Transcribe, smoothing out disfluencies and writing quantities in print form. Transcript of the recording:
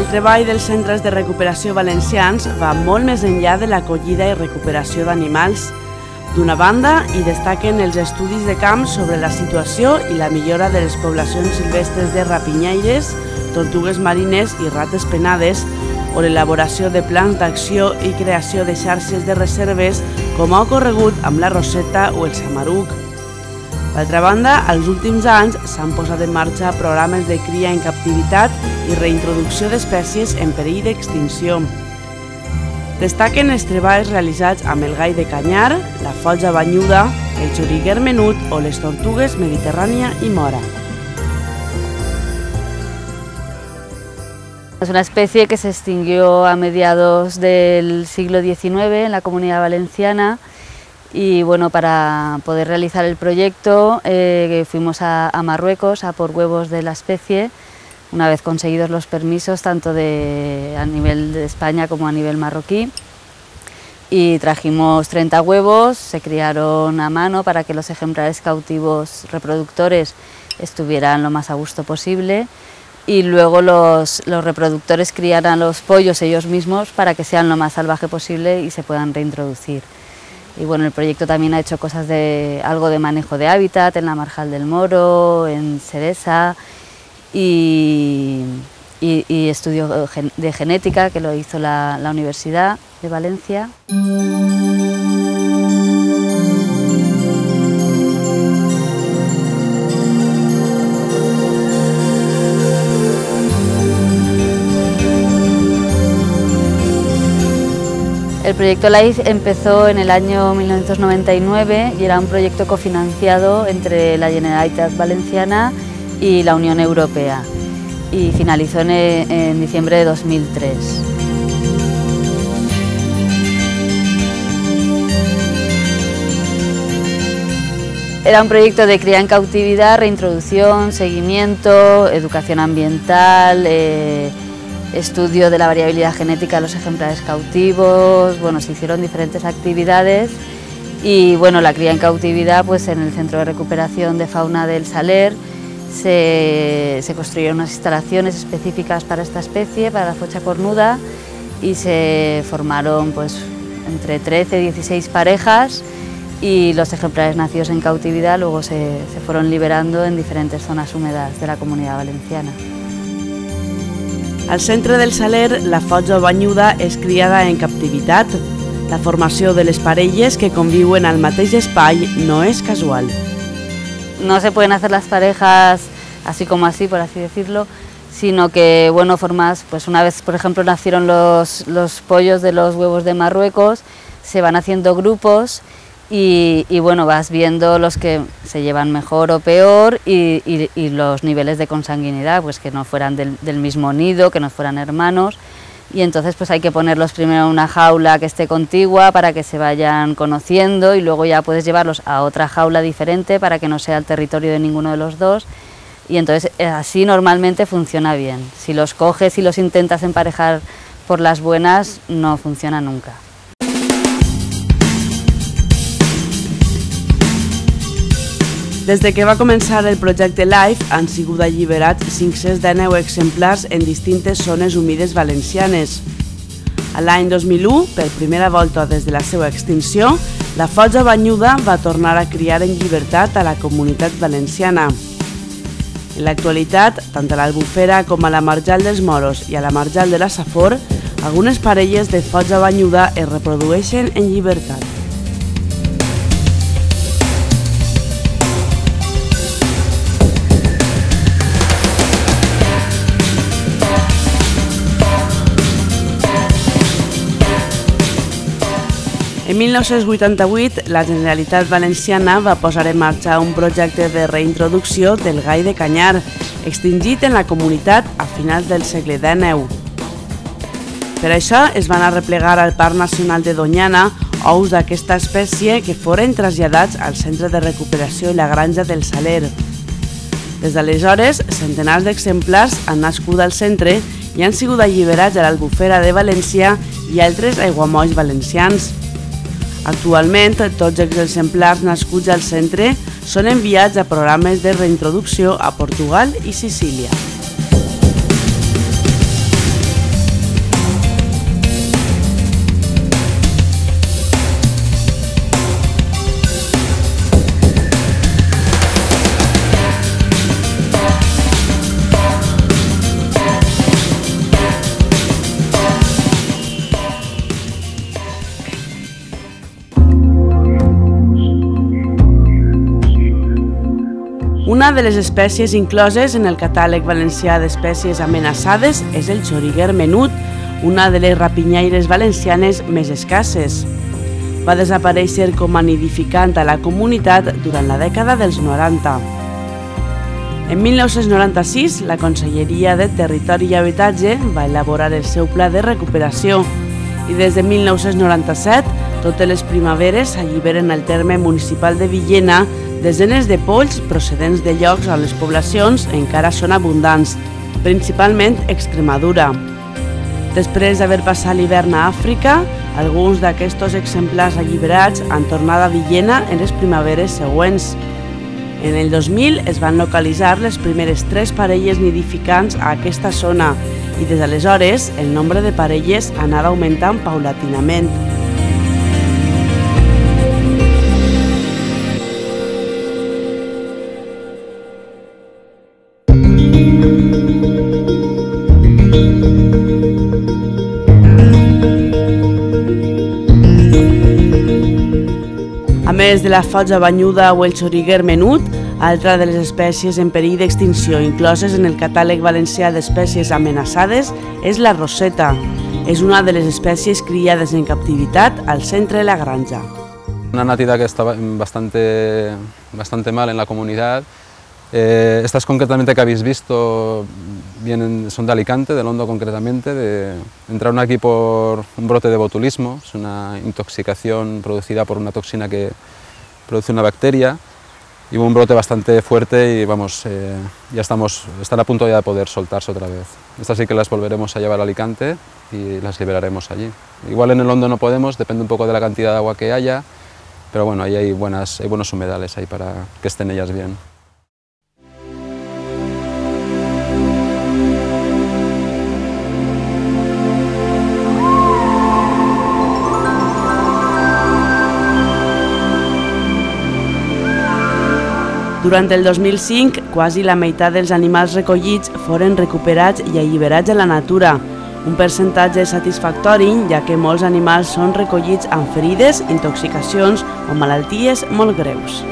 treball dels centres de recuperació valencians va molt més enllà de l'acollida i recuperació d'animals. D'una banda, hi destaquen els estudis de camp sobre la situació i la millora de les poblacions silvestres de rapinyaires, tortugues marines i rates penades, o l'elaboració de plans d'acció i creació de xarxes de reserves, com ha ocorregut amb la roseta o el samaruc. D'altra banda, als últims anys s'han posat en marxa programes de cria en captivitat i reintroducció d'espècies en perill d'extinció. Destaquen els treballs realitzats amb el gall de canyar, la folja banyuda, el xoriguer menut o les tortugues mediterrània i mora. Es una especie que se extinguió a mediados del siglo XIX en la Comunidad Valenciana y bueno, para poder realizar el proyecto fuimos a Marruecos a por huevos de la especie, una vez conseguidos los permisos tanto a nivel de España como a nivel marroquí, y trajimos 30 huevos, se criaron a mano para que los ejemplares cautivos reproductores estuvieran lo más a gusto posible, y luego los reproductores criaran los pollos ellos mismos para que sean lo más salvaje posible y se puedan reintroducir. Y bueno, el proyecto también ha hecho cosas algo de manejo de hábitat en la Marjal del Moro, en Sedesa, y estudio de genética que lo hizo la Universidad de Valencia. El proyecto LIFE empezó en el año 1999 y era un proyecto cofinanciado entre la Generalitat Valenciana y la Unión Europea, y finalizó en diciembre de 2003. Era un proyecto de cría en cautividad, reintroducción, seguimiento, educación ambiental, estudio de la variabilidad genética de los ejemplares cautivos. Bueno, se hicieron diferentes actividades y bueno, la cría en cautividad, pues en el Centro de Recuperación de Fauna del Saler se construyeron unas instalaciones específicas para esta especie, para la focha cornuda, y se formaron pues entre 13 y 16 parejas, y los ejemplares nacidos en cautividad luego se fueron liberando en diferentes zonas húmedas de la Comunidad Valenciana. Al centre del Saler, la folja banyuda és criada en captivitat. La formació de les parelles que conviuen al mateix espai no és casual. No se pueden hacer las parejas así como así, por así decirlo, sino que, bueno, formas, pues una vez, por ejemplo, nacieron los pollos de los huevos de Marruecos, se van haciendo grupos y bueno, vas viendo los que se llevan mejor o peor y los niveles de consanguinidad, pues que no fueran del mismo nido, que no fueran hermanos, y entonces pues hay que ponerlos primero en una jaula que esté contigua para que se vayan conociendo, y luego ya puedes llevarlos a otra jaula diferente para que no sea el territorio de ninguno de los dos, y entonces así normalmente funciona bien. Si los coges y los intentas emparejar por las buenas, no funciona nunca. Des de que va començar el projecte LIFE han sigut alliberats 519 exemplars en distintes zones humides valencianes. A l'any 2001, per primera volta des de la seva extinció, la folja banyuda va tornar a criar en llibertat a la Comunitat Valenciana. En l'actualitat, tant a l'Albufera com a la Marjal dels Moros i a la Marjal de la Safor, algunes parelles de folja banyuda es reprodueixen en llibertat. En 1988, la Generalitat Valenciana va posar en marxa un projecte de reintroducció del gall de canyar, extingit en la comunitat a finals del segle XIX. Per això es van arreplegar al Parc Nacional de Doñana ous d'aquesta espècie que foren traslladats al Centre de Recuperació i la Granja del Saler. Des d'aleshores, centenars d'exemplars han nascut al centre i han sigut alliberats a l'Albufera de València i altres aiguamolls valencians. Actualment, tots els exemplars nascuts al centre són enviats a programes de reintroducció a Portugal i Sicília. Una de les espècies incloses en el catàleg valencià d'espècies amenaçades és el xoriguer menut, una de les rapinyaires valencianes més escasses. Va desaparèixer com a nidificant a la comunitat durant la dècada dels 90. En 1996, la Conselleria de Territori i Habitatge va elaborar el seu pla de recuperació i des de 1997, totes les primaveres s'alliberen al terme municipal de Villena desenes de polls procedents de llocs on les poblacions encara són abundants, principalment Extremadura. Després d'haver passat l'hivern a Àfrica, alguns d'aquests exemplars alliberats han tornat a Villena en les primaveres següents. En el 2000 es van localitzar les primeres 3 parelles nidificants a aquesta zona i des d'aleshores el nombre de parelles ha anat augmentant paulatinament. A més de la fotja banyuda o el xoriguer menut, altra de les espècies en perill d'extinció incloses en el catàleg valencià d'espècies amenaçades és la roseta. És una de les espècies criades en captivitat al centre de la granja. Una natividad que está bastante mal en la comunidad. Estas concretamente que habéis visto son de Alicante, del Hondo concretamente. Entraron aquí por un brote de botulismo, es una intoxicación producida por una toxina que produce una bacteria. Y hubo un brote bastante fuerte y vamos, están a punto ya de poder soltarse otra vez. Estas sí que las volveremos a llevar a Alicante y las liberaremos allí. Igual en el Hondo no podemos, depende un poco de la cantidad de agua que haya, pero bueno, ahí hay buenos humedales ahí para que estén ellas bien. Durant el 2005, quasi la meitat dels animals recollits foren recuperats i alliberats a la natura, un percentatge satisfactori, ja que molts animals són recollits amb ferides, intoxicacions o malalties molt greus.